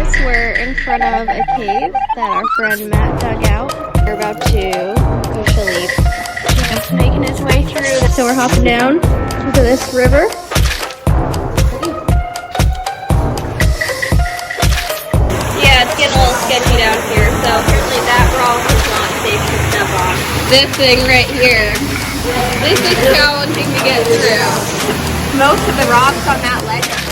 guys, we're in front of a cave that our friend Matt dug out. We're about to go sleep. He's making his way through. So we're hopping down into this river. Yeah, it's getting a little sketchy down here, so apparently that rock is not safe to step on. This thing right here, this is challenging to get through. Most of the rocks on that ledge are